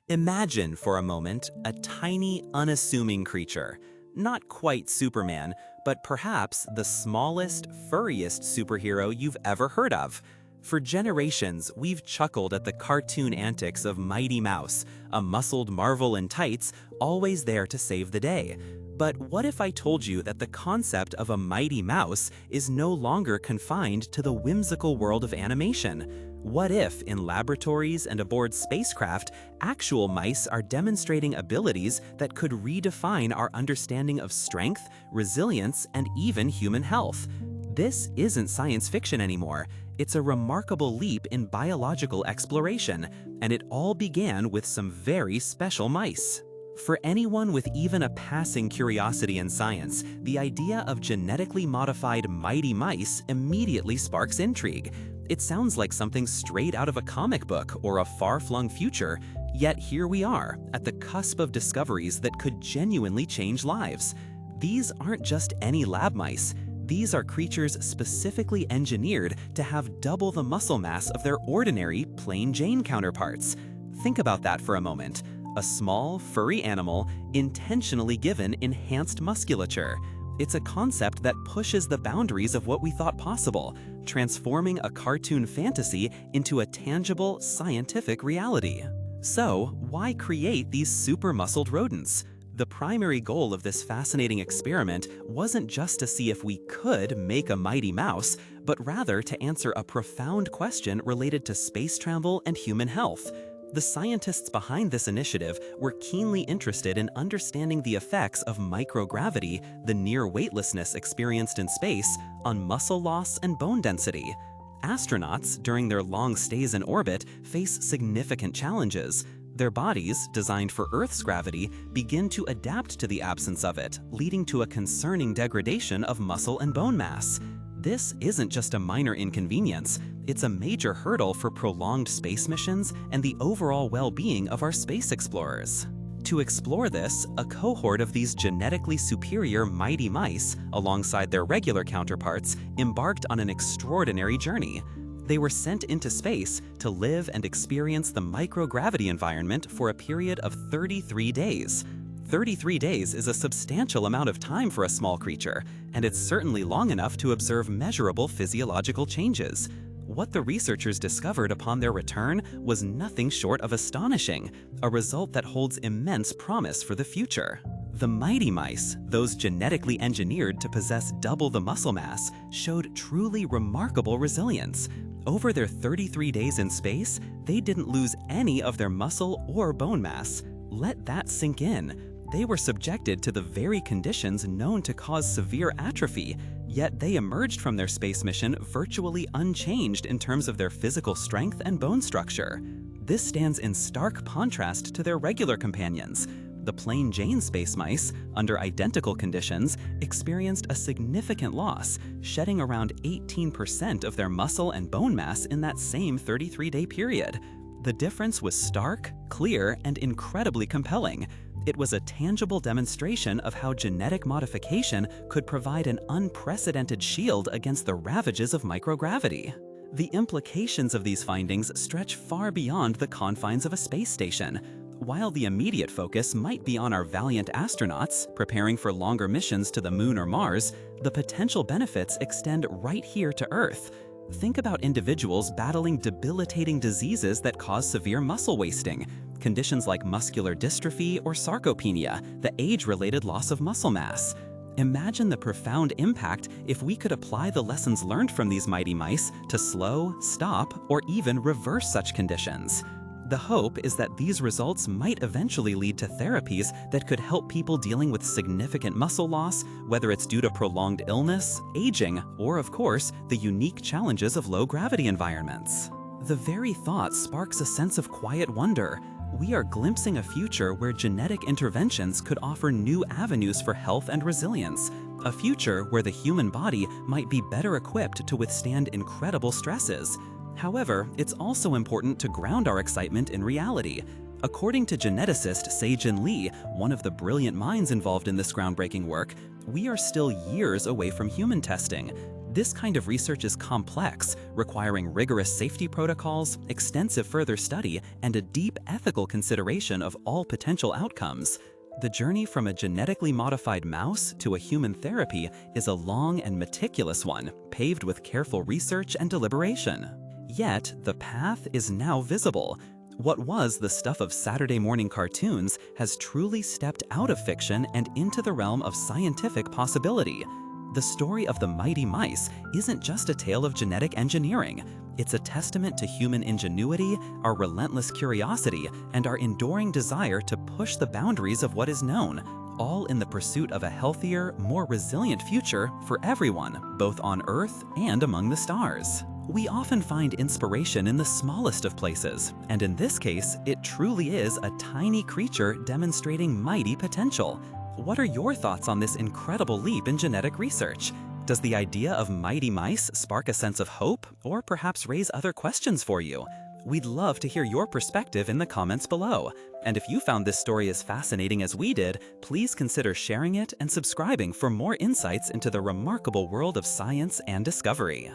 Imagine for a moment a tiny, unassuming creature. Not quite Superman, but perhaps the smallest, furriest superhero you've ever heard of. For generations, we've chuckled at the cartoon antics of Mighty Mouse, a muscled marvel in tights, always there to save the day. But what if I told you that the concept of a mighty mouse is no longer confined to the whimsical world of animation? What if, in laboratories and aboard spacecraft, actual mice are demonstrating abilities that could redefine our understanding of strength, resilience, and even human health? This isn't science fiction anymore. It's a remarkable leap in biological exploration, and it all began with some very special mice. For anyone with even a passing curiosity in science, the idea of genetically modified mighty mice immediately sparks intrigue. It sounds like something straight out of a comic book or a far-flung future, yet here we are, at the cusp of discoveries that could genuinely change lives. These aren't just any lab mice. These are creatures specifically engineered to have double the muscle mass of their ordinary, plain Jane counterparts. Think about that for a moment. A small, furry animal intentionally given enhanced musculature. It's a concept that pushes the boundaries of what we thought possible, transforming a cartoon fantasy into a tangible, scientific reality. So, why create these super-muscled rodents? The primary goal of this fascinating experiment wasn't just to see if we could make a mighty mouse, but rather to answer a profound question related to space travel and human health. The scientists behind this initiative were keenly interested in understanding the effects of microgravity, the near weightlessness experienced in space, on muscle loss and bone density. Astronauts, during their long stays in orbit, face significant challenges. Their bodies, designed for Earth's gravity, begin to adapt to the absence of it, leading to a concerning degradation of muscle and bone mass. This isn't just a minor inconvenience, it's a major hurdle for prolonged space missions and the overall well-being of our space explorers. To explore this, a cohort of these genetically superior mighty mice, alongside their regular counterparts, embarked on an extraordinary journey. They were sent into space to live and experience the microgravity environment for a period of 33 days. 33 days is a substantial amount of time for a small creature, and it's certainly long enough to observe measurable physiological changes. What the researchers discovered upon their return was nothing short of astonishing, a result that holds immense promise for the future. The mighty mice, those genetically engineered to possess double the muscle mass, showed truly remarkable resilience. Over their 33 days in space, they didn't lose any of their muscle or bone mass. Let that sink in. They were subjected to the very conditions known to cause severe atrophy, yet they emerged from their space mission virtually unchanged in terms of their physical strength and bone structure. This stands in stark contrast to their regular companions. The plain Jane space mice, under identical conditions, experienced a significant loss, shedding around 18% of their muscle and bone mass in that same 33-day period. The difference was stark, clear, and incredibly compelling. It was a tangible demonstration of how genetic modification could provide an unprecedented shield against the ravages of microgravity. The implications of these findings stretch far beyond the confines of a space station. While the immediate focus might be on our valiant astronauts preparing for longer missions to the Moon or Mars, the potential benefits extend right here to Earth. Think about individuals battling debilitating diseases that cause severe muscle wasting, conditions like muscular dystrophy or sarcopenia, the age-related loss of muscle mass. Imagine the profound impact if we could apply the lessons learned from these mighty mice to slow, stop, or even reverse such conditions. The hope is that these results might eventually lead to therapies that could help people dealing with significant muscle loss, whether it's due to prolonged illness, aging, or of course, the unique challenges of low-gravity environments. The very thought sparks a sense of quiet wonder. We are glimpsing a future where genetic interventions could offer new avenues for health and resilience, a future where the human body might be better equipped to withstand incredible stresses. However, it's also important to ground our excitement in reality. According to geneticist Se-Jin Lee, one of the brilliant minds involved in this groundbreaking work, we are still years away from human testing. This kind of research is complex, requiring rigorous safety protocols, extensive further study, and a deep ethical consideration of all potential outcomes. The journey from a genetically modified mouse to a human therapy is a long and meticulous one, paved with careful research and deliberation. Yet, the path is now visible. What was the stuff of Saturday morning cartoons has truly stepped out of fiction and into the realm of scientific possibility. The story of the mighty mice isn't just a tale of genetic engineering. It's a testament to human ingenuity, our relentless curiosity, and our enduring desire to push the boundaries of what is known, all in the pursuit of a healthier, more resilient future for everyone, both on Earth and among the stars. We often find inspiration in the smallest of places, and in this case, it truly is a tiny creature demonstrating mighty potential. What are your thoughts on this incredible leap in genetic research? Does the idea of mighty mice spark a sense of hope, or perhaps raise other questions for you? We'd love to hear your perspective in the comments below. And if you found this story as fascinating as we did, please consider sharing it and subscribing for more insights into the remarkable world of science and discovery.